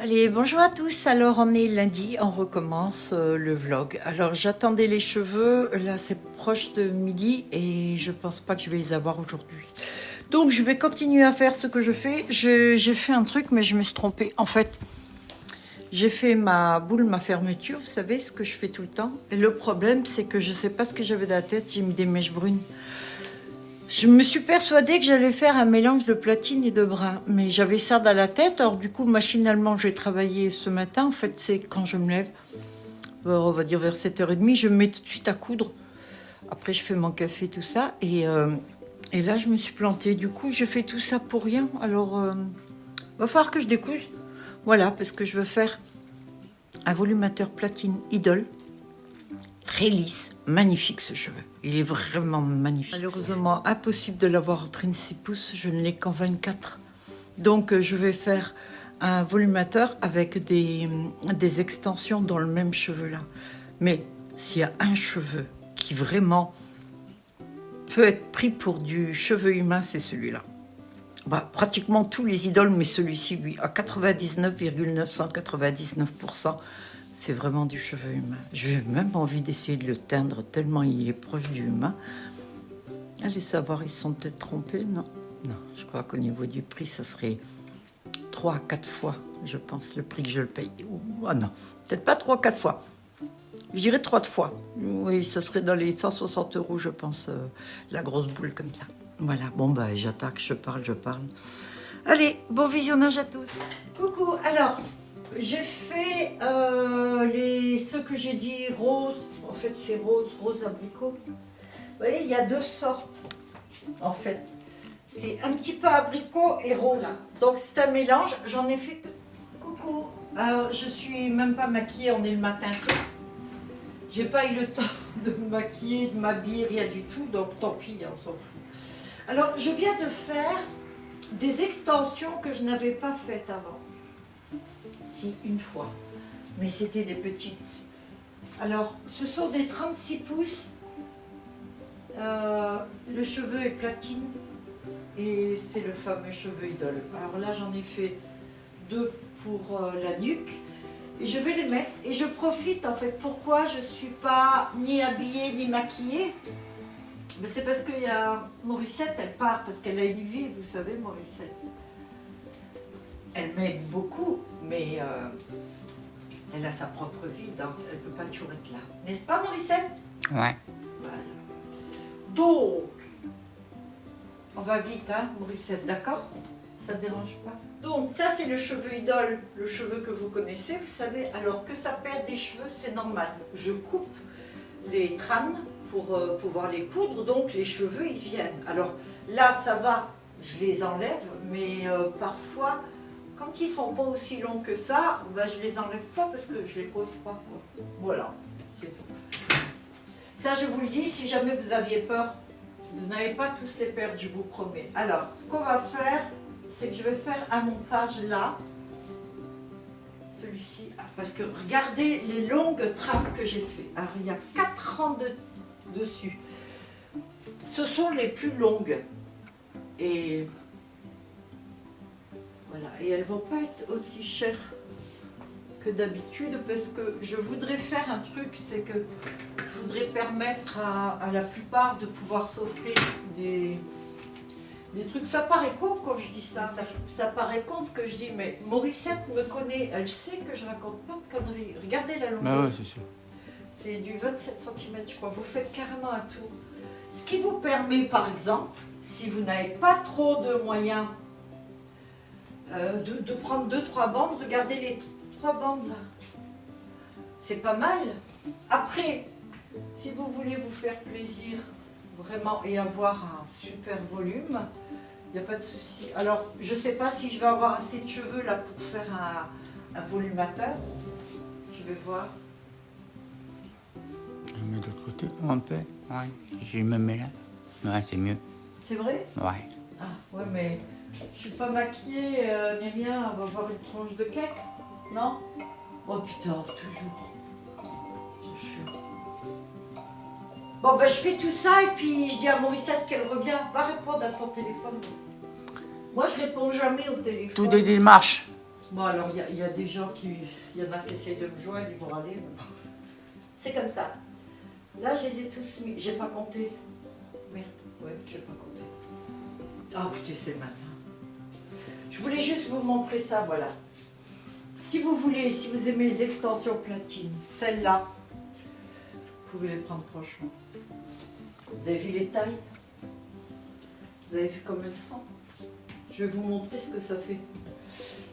Allez, bonjour à tous. Alors, on est lundi, on recommence le vlog. Alors, j'attendais les cheveux. Là, c'est proche de midi et je pense pas que je vais les avoir aujourd'hui. Donc, je vais continuer à faire ce que je fais. J'ai fait un truc, mais je me suis trompée. En fait, j'ai fait ma boule, ma fermeture. Vous savez, ce que je fais tout le temps. Et le problème, c'est que je sais pas ce que j'avais dans la tête. J'ai mis des mèches brunes. Je me suis persuadée que j'allais faire un mélange de platine et de brun, mais j'avais ça dans la tête. Alors du coup, machinalement, j'ai travaillé ce matin. En fait, c'est quand je me lève, on va dire vers 7h30, je me mets tout de suite à coudre. Après, je fais mon café, tout ça. Et là, je me suis plantée. Du coup, j'ai fait tout ça pour rien. Alors, va falloir que je découse. Voilà, parce que je veux faire un volumateur platine Idol. Très lisse, magnifique ce cheveu. Il est vraiment magnifique. Malheureusement, impossible de l'avoir en 36 pouces, je ne l'ai qu'en 24. Donc je vais faire un volumateur avec des extensions dans le même cheveu là. Mais s'il y a un cheveu qui vraiment peut être pris pour du cheveu humain, c'est celui-là. Bah, pratiquement tous les idoles, mais celui-ci, lui, à 99,999%. C'est vraiment du cheveu humain. J'ai même envie d'essayer de le teindre tellement il est proche du humain. Allez savoir, ils se sont peut-être trompés, non? Non, je crois qu'au niveau du prix, ça serait 3 à 4 fois, je pense, le prix que je le paye. Ah non, peut-être pas 3 à 4 fois. Je dirais 3 fois. Oui, ce serait dans les 160 €, je pense, la grosse boule comme ça. Voilà, bon, bah, j'attaque, je parle. Allez, bon visionnage à tous. Coucou, alors... J'ai fait ceux que j'ai dit rose, en fait c'est rose abricot. Vous voyez, il y a deux sortes, en fait. C'est un petit peu abricot et rose. Donc c'est un mélange, j'en ai fait... Coucou, je suis même pas maquillée, on est le matin tôt. J'ai pas eu le temps de me maquiller, de m'habiller, rien du tout, donc tant pis, on s'en fout. Alors je viens de faire des extensions que je n'avais pas faites avant. Si, une fois, mais c'était des petites. Alors, ce sont des 36 pouces. Le cheveu est platine et c'est le fameux cheveu idole. Alors là, j'en ai fait 2 pour la nuque et je vais les mettre. Et je profite en fait. Pourquoi je ne suis pas ni habillée ni maquillée? Mais c'est parce qu'il y a Morissette, elle part parce qu'elle a une vie, vous savez, Morissette. Elle m'aide beaucoup, mais elle a sa propre vie, donc elle ne peut pas toujours être là. N'est-ce pas, Morissette? Ouais. Voilà. Donc, on va vite, hein, Morissette, d'accord? Ça ne dérange pas? Donc, ça, c'est le cheveu idole, le cheveu que vous connaissez, vous savez. Alors, que ça perd des cheveux, c'est normal. Je coupe les trames pour pouvoir les coudre, donc les cheveux, ils viennent. Alors, là, ça va, je les enlève, mais parfois... Quand ils sont pas aussi longs que ça, ben je les enlève pas parce que je les coiffe pas, quoi. Voilà, c'est tout. Ça, je vous le dis, si jamais vous aviez peur, vous n'allez pas tous les perdre, je vous promets. Alors, ce qu'on va faire, c'est que je vais faire un montage là. Celui-ci, parce que regardez les longues trames que j'ai fait. Alors, il y a 4 rangs dessus. Ce sont les plus longues. Et... voilà, et elles ne vont pas être aussi chères que d'habitude parce que je voudrais faire un truc, c'est que je voudrais permettre à la plupart de pouvoir s'offrir des trucs. Ça paraît con quand je dis ça, ça paraît con ce que je dis, mais Morissette me connaît, elle sait que je raconte pas de conneries. Regardez la longueur. Bah ouais, c'est sûr. C'est du 27 cm, je crois. Vous faites carrément un tour. Ce qui vous permet, par exemple, si vous n'avez pas trop de moyens, de prendre 2-3 bandes, regardez les 3 bandes là. C'est pas mal. Après, si vous voulez vous faire plaisir vraiment et avoir un super volume, il n'y a pas de souci. Alors, je ne sais pas si je vais avoir assez de cheveux là pour faire un volumateur. Je vais voir. Je mets de l'autre côté un peu. Ouais. Je me mets là. Ouais, c'est mieux. C'est vrai? Ouais. Ah, ouais, mais je suis pas maquillée ni rien. On va avoir une tranche de cake, non? Oh putain, toujours. Bon, ben je fais tout ça et puis je dis à Morissette qu'elle revient. Va répondre à ton téléphone. Moi, je réponds jamais au téléphone. Tout des démarches. Bon, alors, il y a des gens qui... Il y en a qui essayent de me joindre, ils vont aller. Mais bon. C'est comme ça. Là, je les ai tous mis. J'ai pas compté. Merde, ouais, j'ai pas compté. Ah, putain, c'est le matin. Je voulais juste vous montrer ça, voilà. Si vous voulez, si vous aimez les extensions platine, celles-là, vous pouvez les prendre franchement. Vous avez vu les tailles? Vous avez vu comme elles sont? Je vais vous montrer ce que ça fait.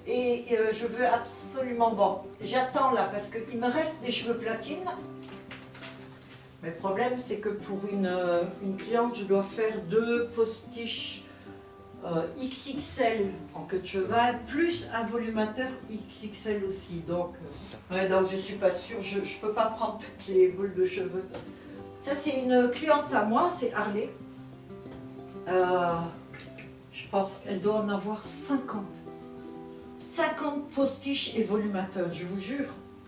Et je veux absolument... Bon, j'attends là parce qu'il me reste des cheveux platine. Mais le problème, c'est que pour une cliente, je dois faire 2 postiches XXL en queue de cheval, plus un volumateur XXL aussi. Donc, donc je ne suis pas sûre, je ne peux pas prendre toutes les boules de cheveux. Ça, c'est une cliente à moi, c'est Harley. Je pense qu'elle doit en avoir 50. 50 postiches et volumateurs, je vous jure.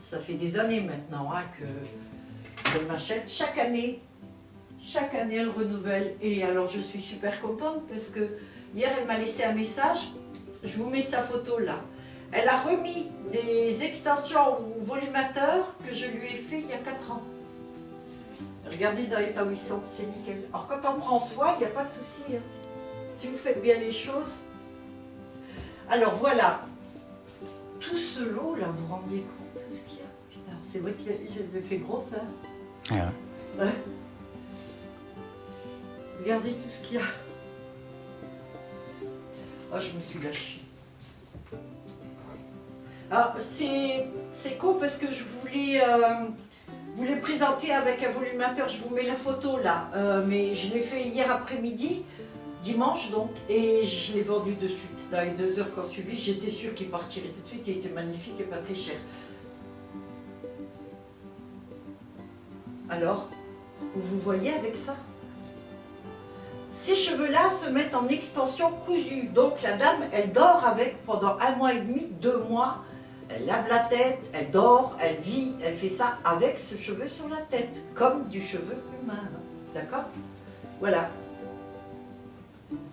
Ça fait des années maintenant hein, qu'elle m'achète. Chaque année, elle renouvelle. Et alors, je suis super contente parce que hier, elle m'a laissé un message. Je vous mets sa photo là. Elle a remis des extensions ou volumateurs que je lui ai fait il y a 4 ans. Regardez dans l'état où ils sont, c'est nickel. Alors, quand on prend soin, il n'y a pas de souci. Hein. Si vous faites bien les choses. Alors, voilà. Tout ce lot là, vous vous rendiez compte de tout ce qu'il y a. Putain, c'est vrai que je les ai fait grosses là. Ah ouais. Ouais. Regardez tout ce qu'il y a. Oh, je me suis lâchée. Alors, c'est con parce que je voulais vous les présenter avec un volumateur. Je vous mets la photo là. Mais je l'ai fait hier après-midi, dimanche donc, et je l'ai vendu de suite. Dans les 2 heures qu'on suivi, j'étais sûre qu'il partirait tout de suite. Il était magnifique et pas très cher. Alors, vous voyez avec ça? Ces cheveux-là se mettent en extension cousue. Donc la dame, elle dort avec pendant 1 mois et demi, 2 mois. Elle lave la tête, elle dort, elle vit, elle fait ça avec ce cheveu sur la tête, comme du cheveu humain. D'accord? Voilà.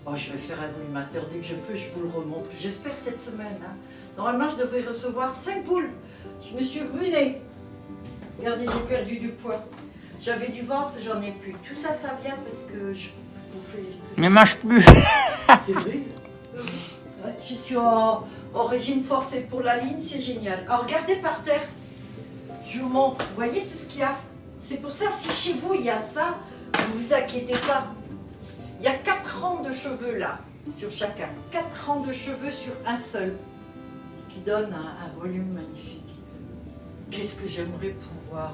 Bon, je vais faire un volumateur dès que je peux, je vous le remontre. J'espère cette semaine. Hein. Normalement, je devrais recevoir 5 boules. Je me suis ruinée. Regardez, j'ai perdu du poids. J'avais du ventre, j'en ai plus. Tout ça, ça vient parce que je vous fais... Ne mange plus. C'est vrai. Ouais, je suis en régime forcé pour la ligne, c'est génial. Alors, regardez par terre. Je vous montre. Vous voyez tout ce qu'il y a? C'est pour ça, si chez vous, il y a ça, ne vous inquiétez pas. Il y a 4 rangs de cheveux là, sur chacun. 4 rangs de cheveux sur un seul. Ce qui donne un volume magnifique. Qu'est-ce que j'aimerais pouvoir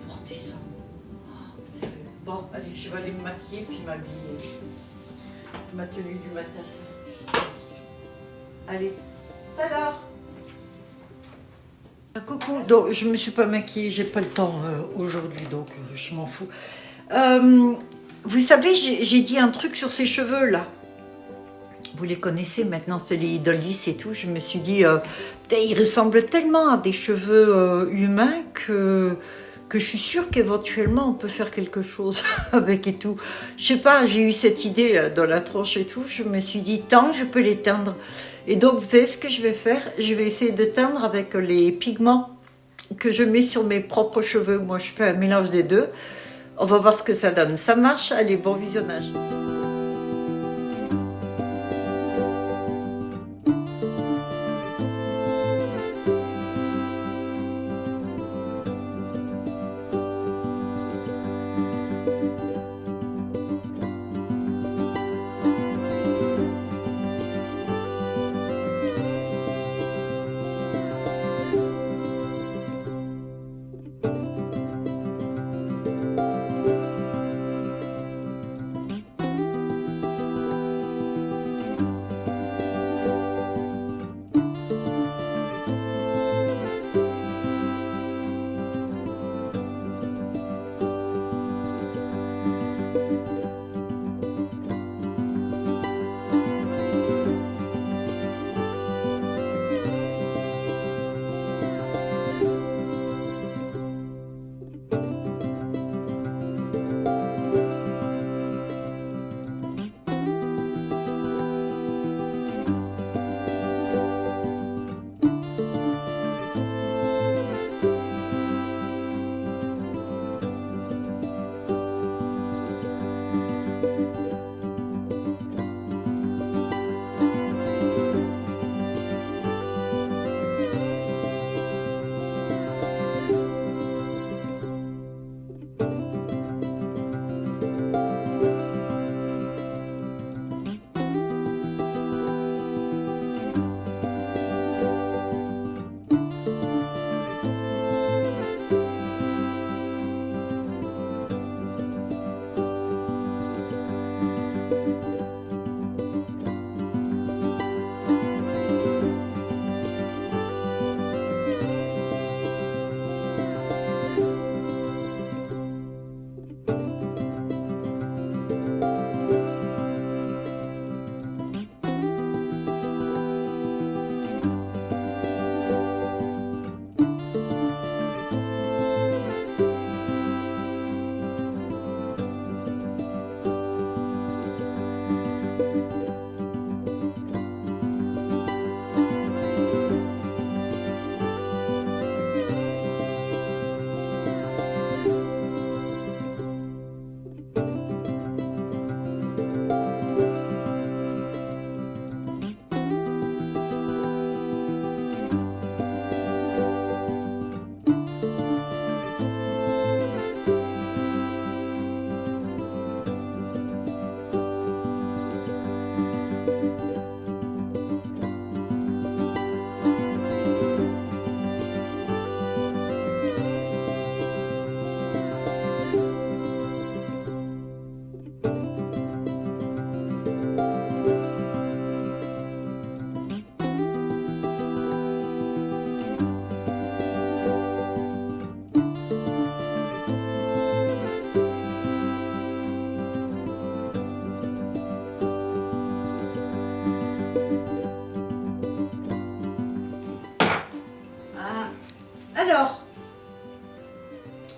porter ça. Oh, bon, allez, je vais aller me maquiller puis m'habiller. Ma tenue du matin. Allez, tout à l'heure. Coucou, donc je me suis pas maquillée, j'ai pas le temps aujourd'hui, donc je m'en fous. Vous savez, j'ai dit un truc sur ces cheveux là. Vous les connaissez maintenant, c'est les Idolis et tout. Je me suis dit, ils ressemblent tellement à des cheveux humains que je suis sûre qu'éventuellement on peut faire quelque chose avec et tout. Je sais pas, j'ai eu cette idée dans la tronche et tout. Je me suis dit, tant je peux les teindre. Et donc, vous savez ce que je vais faire? Je vais essayer de teindre avec les pigments que je mets sur mes propres cheveux. Moi, je fais un mélange des deux. On va voir ce que ça donne. Ça marche? Allez, bon visionnage.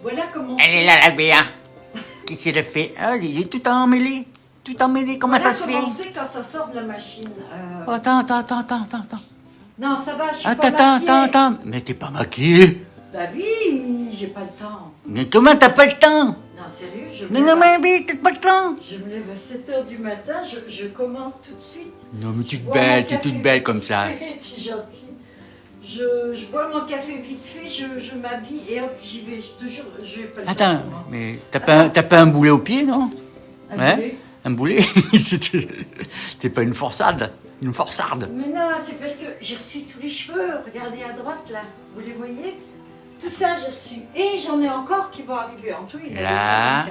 Voilà comment Elle est là, la Béa. Qu'est-ce qu'elle a fait? Ah, il est tout emmêlé. Tout emmêlé, comment voilà ça se fait? comment c'est quand ça sort de la machine. Oh, attends. Non, ça va, je suis Attends, pas maquillée. attends. Mais t'es pas maquillée. Bah oui, j'ai pas le temps. Mais comment t'as pas le temps? Non, sérieux, je me Non, lève à- mais t'as pas le temps. je me lève à 7h du matin, je commence tout de suite. Non, mais tu Je te bois mon belle, t'es café toute belle vite comme ça. fait, t'es gentil. Je bois mon café vite fait, je m'habille et hop, j'y vais. Je te jure, je vais pas le faire Attends, autrement. mais t'as pas un boulet au pied, non? Un Hein? boulet. Un boulet? T'es pas une forçade? Une forçarde? Mais non, c'est parce que j'ai reçu tous les cheveux. Regardez à droite là, vous les voyez? Tout ça j'ai reçu. Et j'en ai encore qui vont arriver en tout. Il y en a Là.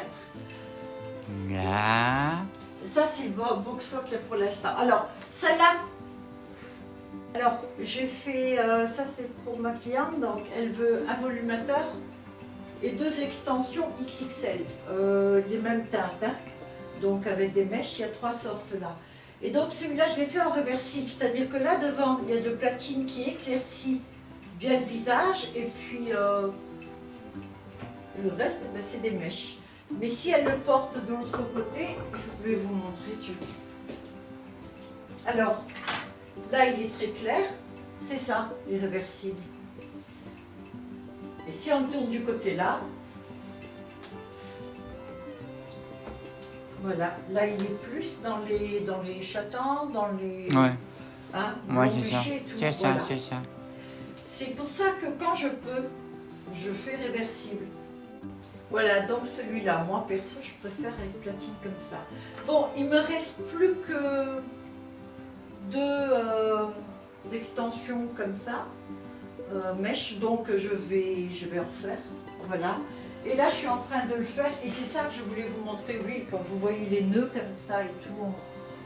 24. Là. Ça c'est le box-sock pour l'instant. Alors, celle-là. Alors, j'ai fait. Ça c'est pour ma cliente. Donc, elle veut un volumateur et 2 extensions XXL. Les mêmes teintes. Hein. Donc, avec des mèches, il y a 3 sortes là. Et donc, celui-là, je l'ai fait en réversible. C'est-à-dire que là devant, il y a de platine qui éclaircit bien le visage. Et puis, le reste, ben, c'est des mèches. Mais si elle le porte de l'autre côté, je vais vous montrer. Alors, là, il est très clair. C'est ça, les réversibles. Et si on tourne du côté là, voilà, là, il est plus dans les châtains, dans les... Ouais, Hein, ouais, blanc c'est ça. bûcher et tout, C'est ça, voilà. c'est ça. C'est pour ça que quand je peux, je fais réversible. Voilà, donc celui-là, moi perso, je préfère avec platine comme ça. Bon, il me reste plus que 2 extensions comme ça, mèches, donc je vais en refaire. Voilà. Et là, je suis en train de le faire et c'est ça que je voulais vous montrer. Oui, quand vous voyez les nœuds comme ça et tout,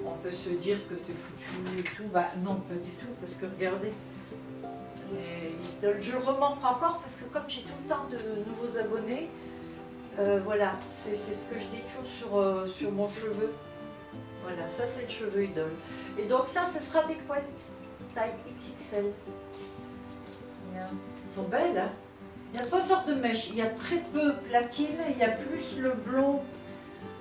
on peut se dire que c'est foutu et tout. Bah non, pas du tout, parce que regardez. Je le remonte encore parce que comme j'ai tout le temps de nouveaux abonnés, voilà, c'est ce que je dis toujours sur mon cheveu. Voilà, ça c'est le cheveu idole. Et donc ça, ce sera des couettes taille XXL. Ils sont belles, hein. Il y a 3 sortes de mèches. Il y a très peu platine, il y a plus le blond,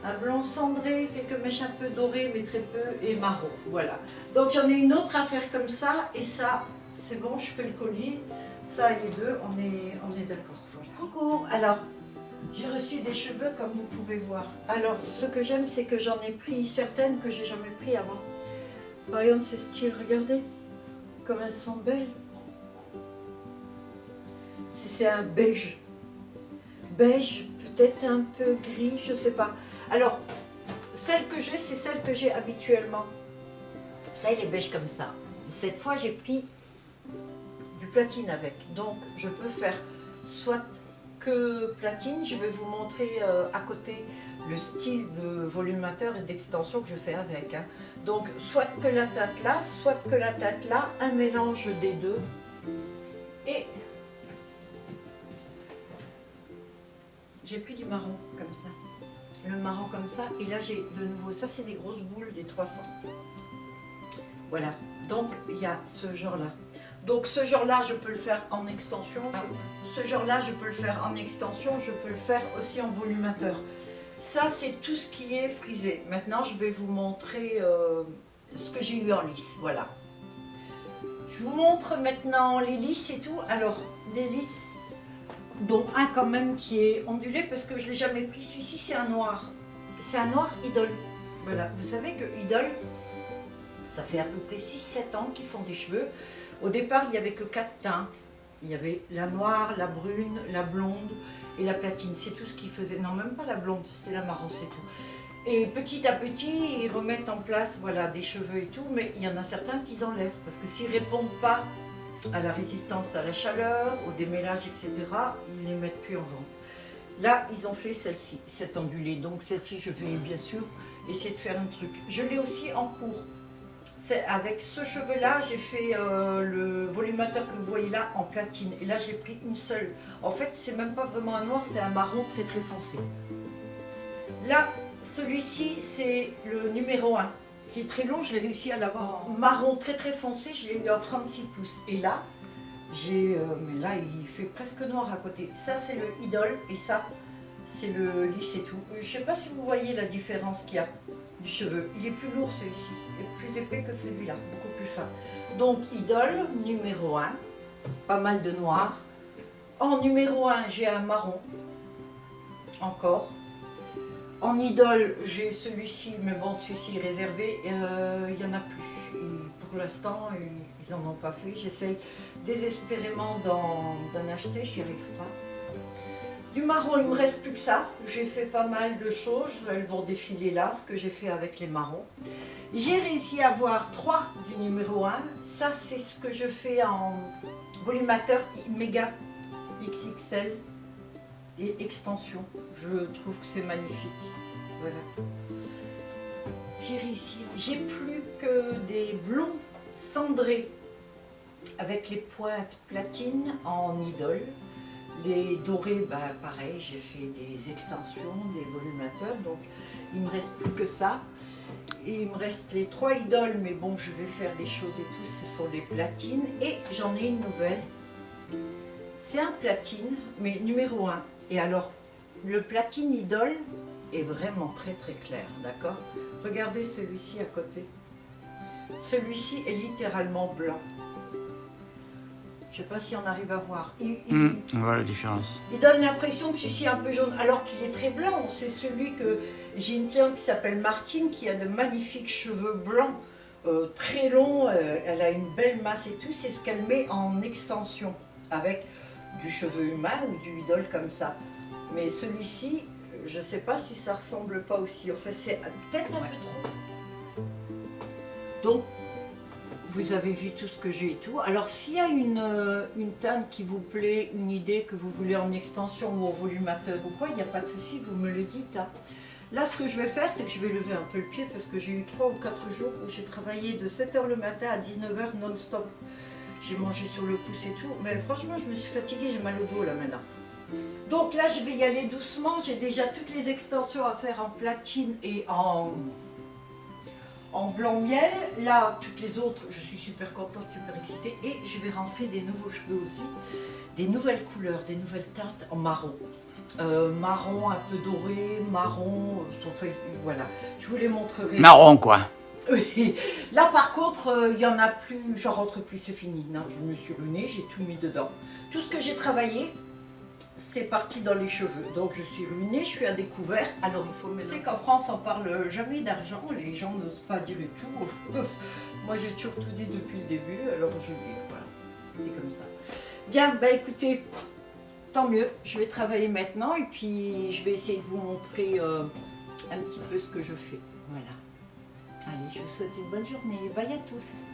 un blond cendré, quelques mèches un peu dorées, mais très peu, et marron. Voilà. Donc j'en ai une autre à faire comme ça, et ça, c'est bon, je fais le collier. Ça et les 2, on est d'accord. Voilà. Coucou. Alors, j'ai reçu des cheveux comme vous pouvez voir. Alors, ce que j'aime, c'est que j'en ai pris certaines que j'ai jamais pris avant. Par exemple, ce style, regardez, comme elles sont belles. C'est un beige. Beige, peut-être un peu gris, je sais pas. Alors, celle que j'ai, c'est celle que j'ai habituellement. Ça, elle est beige comme ça. Cette fois, j'ai pris du platine avec. Donc, je peux faire soit que platine. Je vais vous montrer à côté le style de volumateur et d'extension que je fais avec. Hein. Donc, soit que la teinte là, soit que la teinte là, un mélange des deux. Et j'ai pris du marron comme ça. Le marron comme ça. Et là, j'ai de nouveau, ça c'est des grosses boules, des 300. Voilà. Donc, il y a ce genre-là. Donc, ce genre-là, je peux le faire en extension. Ce genre-là, je peux le faire en extension. Je peux le faire aussi en volumateur. Ça, c'est tout ce qui est frisé. Maintenant, je vais vous montrer ce que j'ai eu en lisse. Voilà. Je vous montre maintenant les lisses et tout. Alors, des lisses, dont un quand même qui est ondulé parce que je ne l'ai jamais pris. Celui-ci, c'est un noir. C'est un noir idole. Voilà. Vous savez que idole, ça fait à peu près 6-7 ans qu'ils font des cheveux. Au départ, il n'y avait que 4 teintes. Il y avait la noire, la brune, la blonde et la platine. C'est tout ce qu'ils faisaient. Non, même pas la blonde, c'était la marron, c'est tout. Et petit à petit, ils remettent en place voilà, des cheveux et tout, mais il y en a certains qu'ils enlèvent. Parce que s'ils ne répondent pas à la résistance à la chaleur, au démêlage, etc., ils ne les mettent plus en vente. Là, ils ont fait celle-ci, cette ondulée. Donc celle-ci, je vais bien sûr essayer de faire un truc. Je l'ai aussi en cours. Avec ce cheveu-là, j'ai fait le volumateur que vous voyez là en platine. Et là, j'ai pris une seule. En fait, c'est même pas vraiment un noir, c'est un marron très très foncé. Là, celui-ci, c'est le numéro 1, qui est très long. Je l'ai réussi à l'avoir en marron très très foncé. Je l'ai eu en 36 pouces. Et là, Mais là, il fait presque noir à côté. Ça, c'est le Idol et ça, c'est le lisse et tout. Je ne sais pas si vous voyez la différence qu'il y a du cheveu. Il est plus lourd celui-ci, il est plus épais que celui-là, beaucoup plus fin. Donc, Idol, numéro 1, pas mal de noir. En numéro 1, j'ai un marron, encore. En Idol, j'ai celui-ci, mais bon, celui-ci est réservé, il n'y en a plus. Pour l'instant, ils n'en ont pas fait. J'essaye désespérément d'en acheter, j'y arrive pas. Du marron, il ne me reste plus que ça. J'ai fait pas mal de choses, elles vont défiler là, ce que j'ai fait avec les marrons. J'ai réussi à avoir 3 du numéro 1. Ça, c'est ce que je fais en volumateur méga XXL et extension. Je trouve que c'est magnifique. Voilà. J'ai réussi. J'ai plus que des blonds cendrés avec les pointes platine en Idol. Les dorés, bah, pareil, j'ai fait des extensions, des volumateurs, donc il me reste plus que ça. Et il me reste les 3 idoles, mais bon, je vais faire des choses et tout, ce sont les platines. Et j'en ai une nouvelle. C'est un platine, mais numéro 1. Et alors, le platine idole est vraiment très très clair, d'accord? Regardez celui-ci à côté. Celui-ci est littéralement blanc. Je ne sais pas si on arrive à voir. On voit la différence. Il donne l'impression que celui-ci est un peu jaune, alors qu'il est très blanc. C'est celui que j'ai une cliente qui s'appelle Martine, qui a de magnifiques cheveux blancs, très longs. Elle a une belle masse et tout. C'est ce qu'elle met en extension, avec du cheveu humain ou du idole comme ça. Mais celui-ci, je ne sais pas si ça ressemble pas aussi. En fait, c'est peut-être un peu trop. Donc, vous avez vu tout ce que j'ai et tout. Alors, s'il y a une teinte qui vous plaît, une idée que vous voulez en extension ou en volumateur ou quoi, il n'y a pas de souci, vous me le dites. Hein. Là, ce que je vais faire, c'est que je vais lever un peu le pied parce que j'ai eu 3 ou 4 jours où j'ai travaillé de 7 h le matin à 19 h non-stop. J'ai mangé sur le pouce et tout. Mais franchement, je me suis fatiguée, j'ai mal au dos là maintenant. Donc là, je vais y aller doucement. J'ai déjà toutes les extensions à faire en platine et en blanc miel. Là, toutes les autres, je suis super contente, super excitée. Et je vais rentrer des nouveaux cheveux aussi. Des nouvelles couleurs, des nouvelles teintes en marron. Marron un peu doré, marron, enfin, voilà. Je vous les montrerai. Marron, quoi. Oui. Là, par contre, il n'y en a plus, j'en rentre plus, c'est fini. Non, je me suis ruinée, j'ai tout mis dedans. Tout ce que j'ai travaillé, c'est parti dans les cheveux. Donc je suis ruinée, je suis à découvert. Alors il faut me dire qu'en France on parle jamais d'argent, les gens n'osent pas dire et tout. Moi j'ai toujours tout dit depuis le début, alors je dis voilà, c'est comme ça. Bien, bah écoutez, tant mieux, je vais travailler maintenant et puis je vais essayer de vous montrer un petit peu ce que je fais. Voilà. Allez, je vous souhaite une bonne journée. Bye à tous.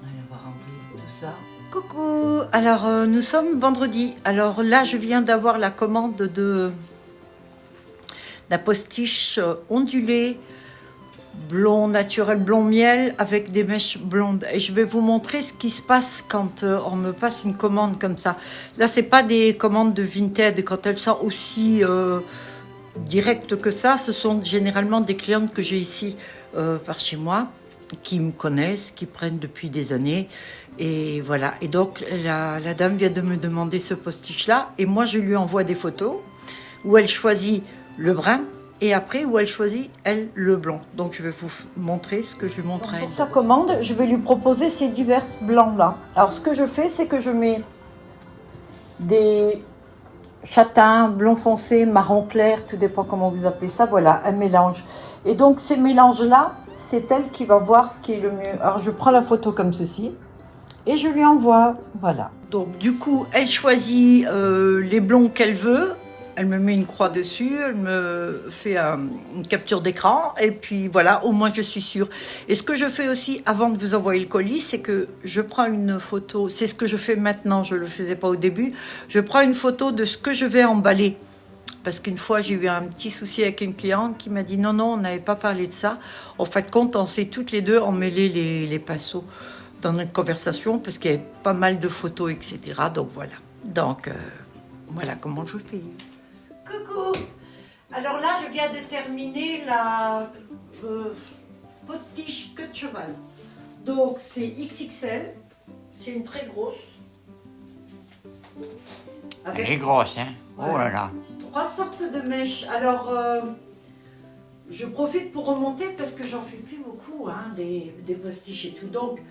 Allez, on va rentrer tout ça. Coucou, alors nous sommes vendredi. Alors là, je viens d'avoir la commande d'un postiche ondulé, blond naturel, blond miel, avec des mèches blondes. Et je vais vous montrer ce qui se passe quand on me passe une commande comme ça. Là, c'est pas des commandes de Vinted. Quand elles sont aussi directes que ça, ce sont généralement des clientes que j'ai ici par chez moi, qui me connaissent, qui prennent depuis des années. Et voilà. Et donc, la dame vient de me demander ce postiche-là. Et moi, je lui envoie des photos où elle choisit le brun et après où elle choisit, elle, le blanc. Donc, je vais vous montrer ce que je lui montre à elle. Pour sa commande, je vais lui proposer ces divers blancs-là. Alors, ce que je fais, c'est que je mets des châtains, blond foncé, marron clair, tout dépend comment vous appelez ça. Voilà, un mélange. Et donc, ces mélanges-là, c'est elle qui va voir ce qui est le mieux. Alors, je prends la photo comme ceci. Et je lui envoie, voilà. Donc du coup, elle choisit les blonds qu'elle veut. Elle me met une croix dessus, elle me fait une capture d'écran. Et puis voilà, au moins je suis sûre. Et ce que je fais aussi avant de vous envoyer le colis, c'est que je prends une photo. C'est ce que je fais maintenant, je ne le faisais pas au début. Je prends une photo de ce que je vais emballer. Parce qu'une fois, j'ai eu un petit souci avec une cliente qui m'a dit non, on n'avait pas parlé de ça. En fait, compte, on s'est toutes les deux emmêlé les pinceaux dans notre conversation parce qu'il y avait pas mal de photos, etc. Donc voilà. Donc voilà comment je fais. Coucou. Alors là, je viens de terminer la postiche queue de cheval. Donc c'est XXL, c'est une très grosse. Elle est grosse, hein. Voilà. Oh là là. 3 sortes de mèches. Alors, je profite pour remonter parce que j'en fais plus beaucoup, hein, des postiches et tout. Donc,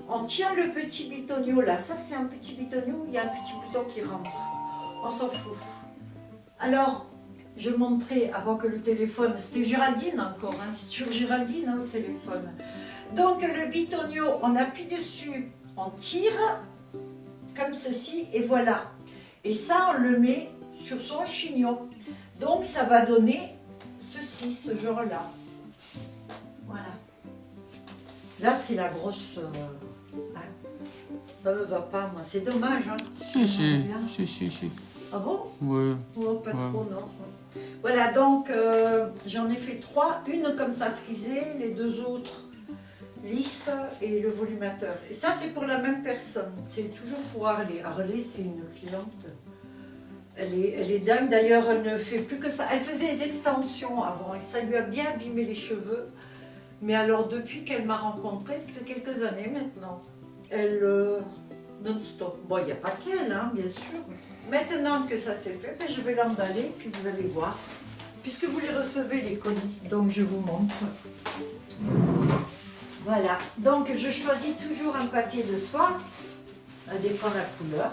on tient le petit bitonio là. Ça, c'est un petit bitonio, il y a un petit bouton qui rentre. On s'en fout. Alors, je montrais avant que le téléphone, c'était Géraldine encore, hein, c'est toujours Géraldine hein, le téléphone. Donc, le bitonio, on appuie dessus, on tire comme ceci et voilà. Et ça, on le met sur son chignon. Donc, ça va donner ceci, ce genre-là. Voilà. Là, c'est la grosse... hein. Ça me va pas, moi. C'est dommage, hein. Si. Ah bon? Oui. Oh, pas trop, non. Voilà, donc, j'en ai fait 3. Une comme ça frisée, les 2 autres lisses et le volumateur. Et ça, c'est pour la même personne. C'est toujours pour Harley. Harley, c'est une cliente... Elle est dingue, d'ailleurs elle ne fait plus que ça. Elle faisait des extensions avant et ça lui a bien abîmé les cheveux. Mais alors depuis qu'elle m'a rencontrée, ça fait quelques années maintenant, elle non-stop. Bon, il n'y a pas qu'elle, hein, bien sûr. Maintenant que ça s'est fait, ben, je vais l'emballer puis vous allez voir. Puisque vous les recevez les colis, donc je vous montre. Voilà, donc je choisis toujours un papier de soie, ça dépend de la couleur.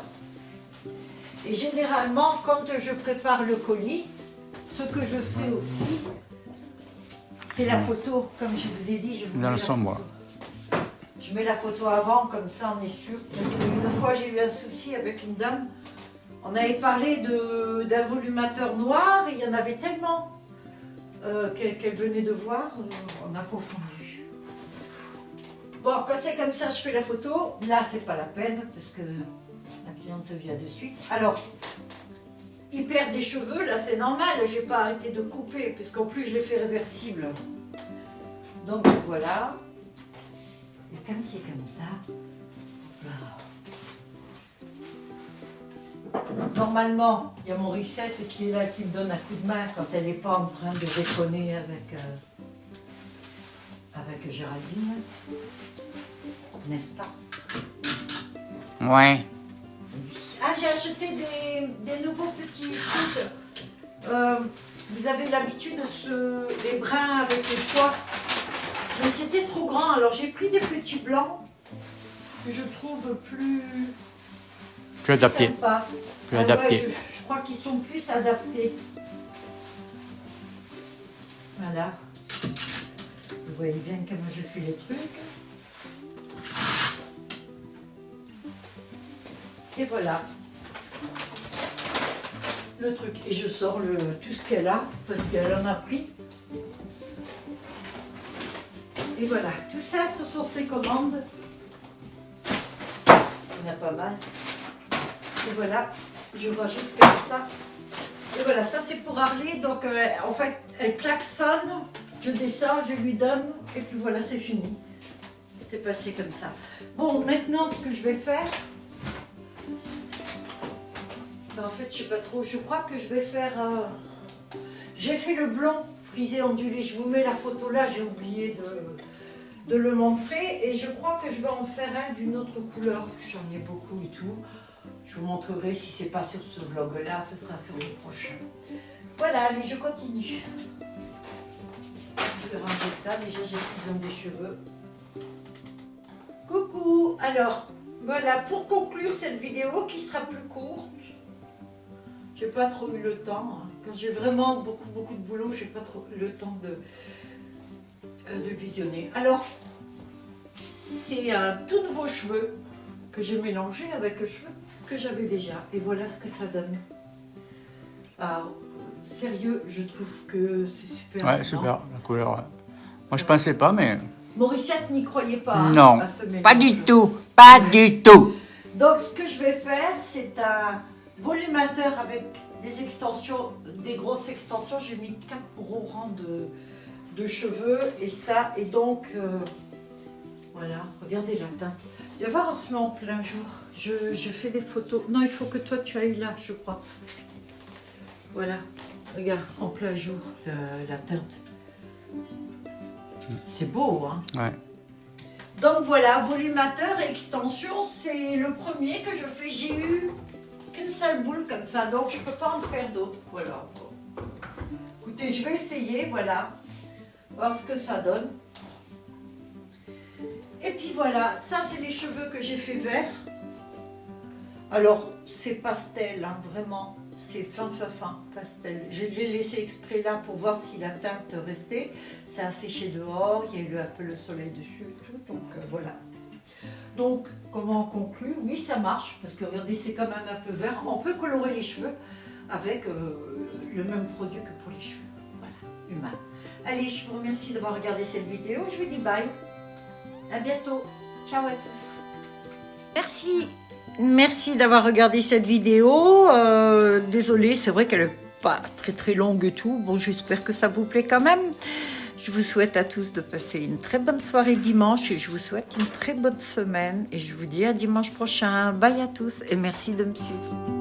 Et généralement, quand je prépare le colis, ce que je fais aussi, c'est la photo. Comme je vous ai dit, je vous Dans mets le la sombre. photo. Je mets la photo avant, comme ça on est sûr. Parce qu'une fois, j'ai eu un souci avec une dame. On avait parlé d'un volumateur noir, et il y en avait tellement qu'elle venait de voir, on a confondu. Bon, quand c'est comme ça, je fais la photo. Là, c'est pas la peine, parce que... la cliente vient de suite. Alors, il perd des cheveux, là c'est normal, j'ai pas arrêté de couper, puisqu'en plus je l'ai fait réversible. Donc voilà. Et comme c'est comme ça, normalement, il y a Morissette qui est là, qui me donne un coup de main quand elle n'est pas en train de déconner avec Géraldine. N'est-ce pas? Ouais. Ah, j'ai acheté des nouveaux petits trucs. Vous avez l'habitude de des brins avec les pois. Mais c'était trop grand, alors j'ai pris des petits blancs que je trouve plus Adapté. sympas. Plus Ah ouais, adapté. je crois qu'ils sont plus adaptés. Voilà. Vous voyez bien comment je fais les trucs. Et voilà le truc. Et je sors tout ce qu'elle a, parce qu'elle en a pris. Et voilà, tout ça, ce sont ses commandes. Il y en a pas mal. Et voilà, je rajoute comme ça. Et voilà, ça c'est pour Harley. Donc en fait, elle klaxonne, je descends, je lui donne, et puis voilà, c'est fini. C'est passé comme ça. Bon, maintenant, ce que je vais faire... en fait, je sais pas trop. Je crois que je vais faire... J'ai fait le blond frisé ondulé. Je vous mets la photo là. J'ai oublié de le montrer. Et je crois que je vais en faire un d'une autre couleur. J'en ai beaucoup et tout. Je vous montrerai si c'est pas sur ce vlog-là. Ce sera sur le prochain. Voilà, allez, je continue. Je vais ranger ça. Déjà, j'ai pris dans des cheveux. Coucou. Alors, voilà, pour conclure cette vidéo qui sera plus courte. J'ai pas trop eu le temps. Hein. Quand j'ai vraiment beaucoup de boulot, j'ai pas trop eu le temps de visionner. Alors, c'est un tout nouveau cheveu que j'ai mélangé avec le cheveu que j'avais déjà. Et voilà ce que ça donne. Alors, sérieux, je trouve que c'est super. Ouais, non super, la couleur. Ouais. Moi, je pensais pas, mais... Morissette n'y croyait pas. Hein, non, à ce mélange. pas du tout, pas du tout. Donc, ce que je vais faire, c'est un volumateur avec des extensions, des grosses extensions. J'ai mis 4 gros rangs de cheveux et ça. Et donc, voilà, regardez la teinte. Tu vas voir, on se met en plein jour. Je fais des photos. Non, il faut que toi, tu ailles là, je crois. Voilà, regarde, en plein jour, la teinte. C'est beau, hein? Ouais. Donc voilà, volumateur et extension, c'est le premier que je fais. J'ai eu qu'une seule boule comme ça, donc je ne peux pas en faire d'autres. Voilà. Écoutez, je vais essayer, voilà, voir ce que ça donne. Et puis voilà, ça c'est les cheveux que j'ai fait vert. Alors, c'est pastel, hein, vraiment. C'est fin pastel. Je l'ai laissé exprès là pour voir si la teinte restait. Ça a séché dehors, il y a eu un peu le soleil dessus et tout, donc voilà. Donc, comment conclure? Oui, ça marche, parce que regardez, c'est quand même un peu vert. On peut colorer les cheveux avec le même produit que pour les cheveux. Voilà, humain. Allez, je vous remercie d'avoir regardé cette vidéo. Je vous dis bye. À bientôt. Ciao à tous. Merci. Merci d'avoir regardé cette vidéo. Désolée, c'est vrai qu'elle n'est pas très longue et tout. Bon, j'espère que ça vous plaît quand même. Je vous souhaite à tous de passer une très bonne soirée dimanche et je vous souhaite une très bonne semaine. Et je vous dis à dimanche prochain. Bye à tous et merci de me suivre.